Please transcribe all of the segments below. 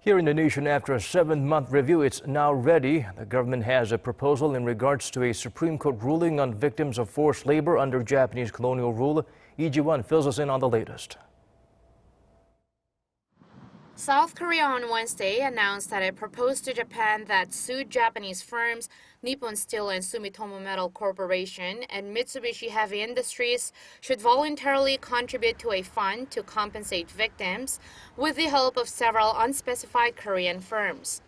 Here in the nation, after a 7-month review, it's now ready. The government has a proposal in regards to a Supreme Court ruling on victims of forced labor under Japanese colonial rule. Lee Ji-won fills us in on the latest. South Korea on Wednesday announced that it proposed to Japan that sued Japanese firms Nippon Steel and Sumitomo Metal Corporation and Mitsubishi Heavy Industries should voluntarily contribute to a fund to compensate victims with the help of several unspecified Korean firms.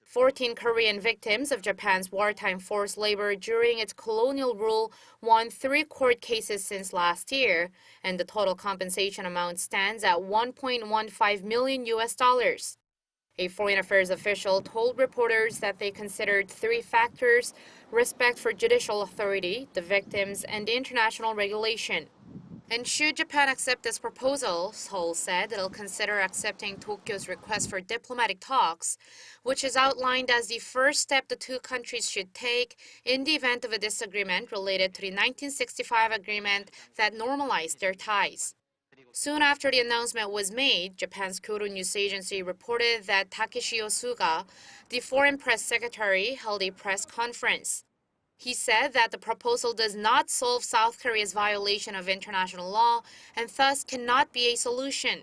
14 Korean victims of Japan's wartime forced labor during its colonial rule won 3 court cases since last year, and the total compensation amount stands at $1.15 million. A foreign affairs official told reporters that they considered 3 factors: respect for judicial authority, the victims, and international regulation. And should Japan accept this proposal, Seoul said it'll consider accepting Tokyo's request for diplomatic talks, which is outlined as the first step the two countries should take in the event of a disagreement related to the 1965 agreement that normalized their ties. Soon after the announcement was made, Japan's Kyodo News Agency reported that Takeshi Yosuga, the foreign press secretary, held a press conference. He said that the proposal does not solve South Korea's violation of international law and thus cannot be a solution.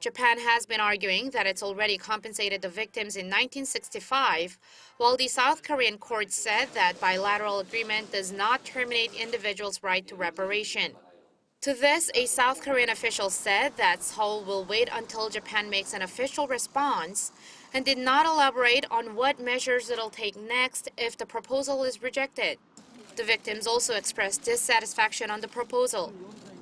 Japan has been arguing that it's already compensated the victims in 1965, while the South Korean court said that bilateral agreement does not terminate individuals' right to reparation. To this, a South Korean official said that Seoul will wait until Japan makes an official response and did not elaborate on what measures it'll take next if the proposal is rejected. The victims also expressed dissatisfaction on the proposal.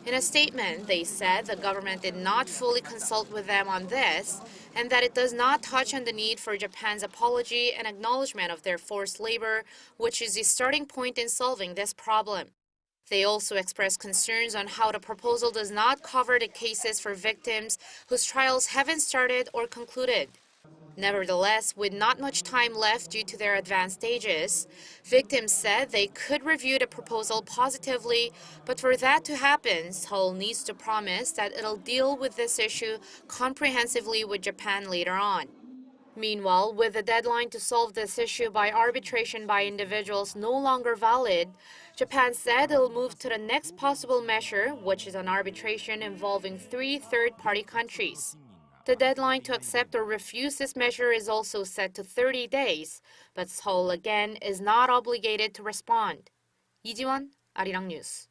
In a statement, they said the government did not fully consult with them on this and that it does not touch on the need for Japan's apology and acknowledgement of their forced labor, which is the starting point in solving this problem. They also expressed concerns on how the proposal does not cover the cases for victims whose trials haven't started or concluded. Nevertheless, with not much time left due to their advanced stages, victims said they could review the proposal positively, but for that to happen, Seoul needs to promise that it'll deal with this issue comprehensively with Japan later on. Meanwhile, with the deadline to solve this issue by arbitration by individuals no longer valid, Japan said it'll move to the next possible measure, which is an arbitration involving 3 third-party countries. The deadline to accept or refuse this measure is also set to 30 days, but Seoul again is not obligated to respond. Lee Ji-won, Arirang News.